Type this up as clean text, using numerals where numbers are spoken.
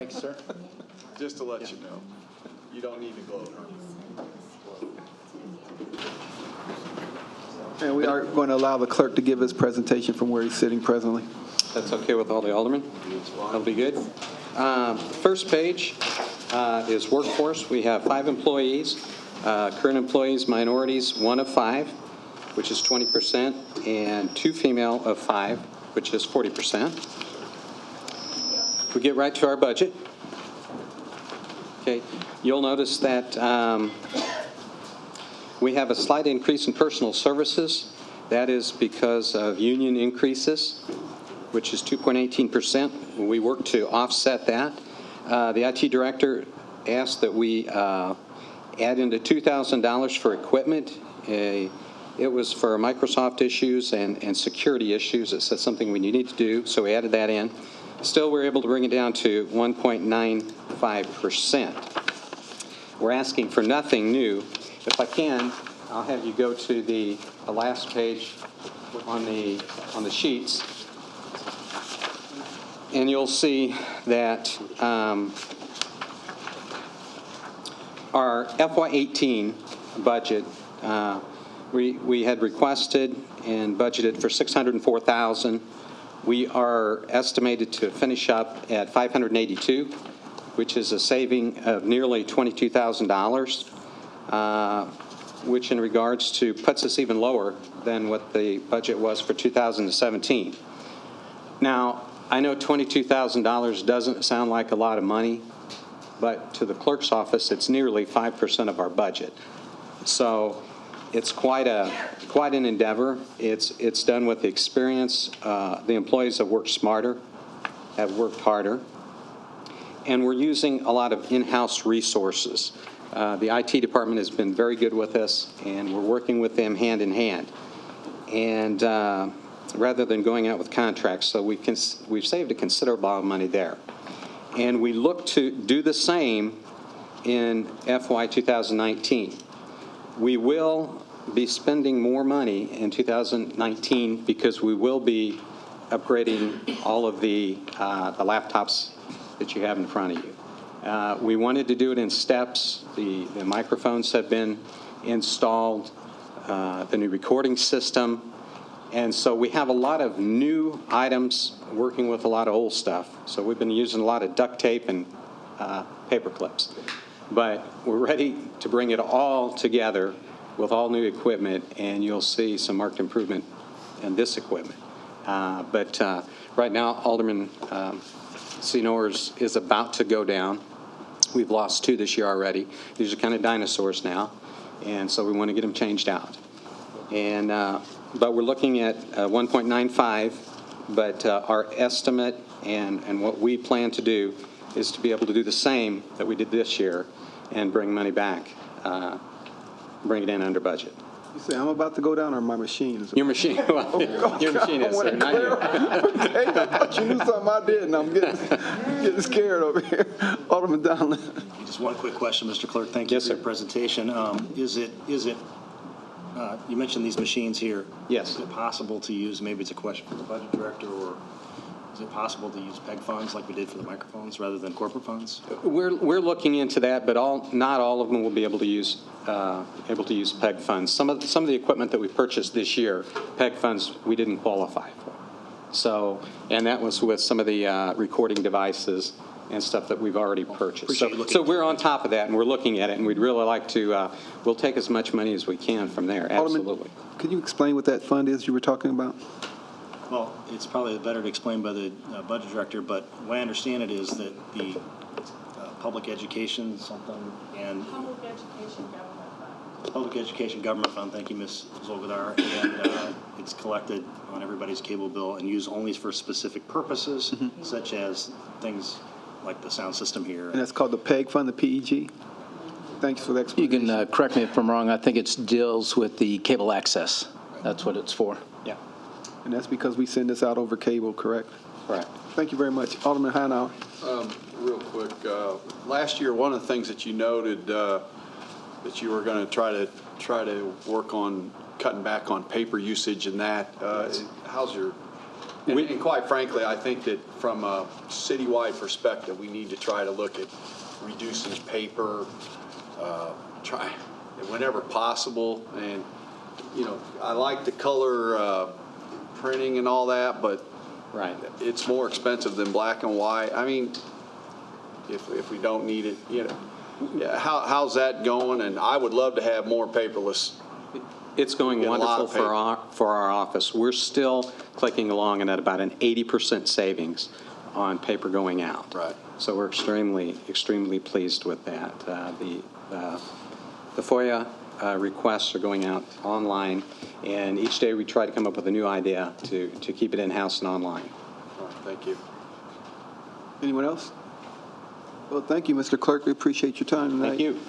Thanks, sir. Just to let you know, you don't need to gloat. And we are going to allow the clerk to give his presentation from where he's sitting presently. That's okay with all the aldermen? That'll be good. First page is workforce. We have 5 employees, current employees, minorities, 1 of 5, which is 20%, and 2 female of 5, which is 40%. We get right to our budget. Okay, you'll notice that we have a slight increase in personal services. That is because of union increases, which is 2.18%. We work to offset that. The IT director asked that we add into $2,000 for equipment. It was for Microsoft issues and security issues. It said something we need to do, so we added that in. Still, we're able to bring it down to 1.95%. We're asking for nothing new. If I can, I'll have you go to the last page on the sheets, and you'll see that our FY18 budget, we had requested and budgeted for $604,000. We are estimated to finish up at $582, which is a saving of nearly $22,000, which in regards to puts us even lower than what the budget was for 2017. Now, I know $22,000 doesn't sound like a lot of money, but to the clerk's office, it's nearly 5% of our budget. So it's quite an endeavor. It's done with experience. The employees have worked smarter, have worked harder, and we're using a lot of in-house resources. The IT department has been very good with us, and we're working with them hand in hand. And rather than going out with contracts, so we've saved a considerable amount of money there. And we look to do the same in FY 2019. We will be spending more money in 2019 because we will be upgrading all of the laptops that you have in front of you. We wanted to do it in steps. The microphones have been installed, the new recording system, and so we have a lot of new items working with a lot of old stuff. So we've been using a lot of duct tape and paper clips. But we're ready to bring it all together with all new equipment, and you'll see some marked improvement in this equipment. But right now, Alderman Senor's is about to go down. We've lost 2 this year already. These are kind of dinosaurs now, and so we want to get them changed out. And but we're looking at 1.95, but our estimate and what we plan to do is to be able to do the same that we did this year and bring money back, bring it in under budget. You say I'm about to go down, or my machine is? Your machine, well, your machine is, sir, not you. Hey, I thought you knew something I didn't. I'm getting scared over here. Alderman Donlin. Just one quick question, Mr. Clerk. Thank you for your presentation. Is it you mentioned these machines here. Yes. Is it possible to use, maybe it's a question for the budget director, or is it possible to use PEG funds like we did for the microphones rather than corporate funds? We're looking into that, but not all of them will be able to use PEG funds. Some of the equipment that we purchased this year, PEG funds we didn't qualify for. So, and that was with some of the recording devices and stuff that we've already purchased. So we're on top of that, and we're looking at it, and we'd really like to. We'll take as much money as we can from there. Absolutely. Alderman, could you explain what that fund is you were talking about? Well, it's probably better to explain by the budget director, but the way I understand it is that the public education something and Public Education Government Fund, thank you, Ms. Zolgadar, and it's collected on everybody's cable bill and used only for specific purposes, such as things like the sound system here. And that's called the PEG fund, the PEG? Thanks for the explanation. You can correct me if I'm wrong. I think it deals with the cable access. That's what it's for. Yeah. And that's because we send this out over cable, correct? Correct. Thank you very much. Alderman Hanauer. Real quick, last year, one of the things that you noted that you were going to try to work on cutting back on paper usage and that. How's your And quite frankly, I think that from a citywide perspective, we need to try to look at reducing paper, try whenever possible. And, you know, I like the color printing and all that, but Right. it's more expensive than black and white. I mean, if we don't need it, you know, yeah, how's that going? And I would love to have more paperless. It's going Get a lot wonderful of for our office. We're still clicking along and at about an 80% savings on paper going out. Right. So we're extremely pleased with that. The FOIA requests are going out online, and each day we try to come up with a new idea to keep it in-house and online. All right, thank you. Anyone else? Well, thank you, Mr. Clerk. We appreciate your time tonight. Thank you.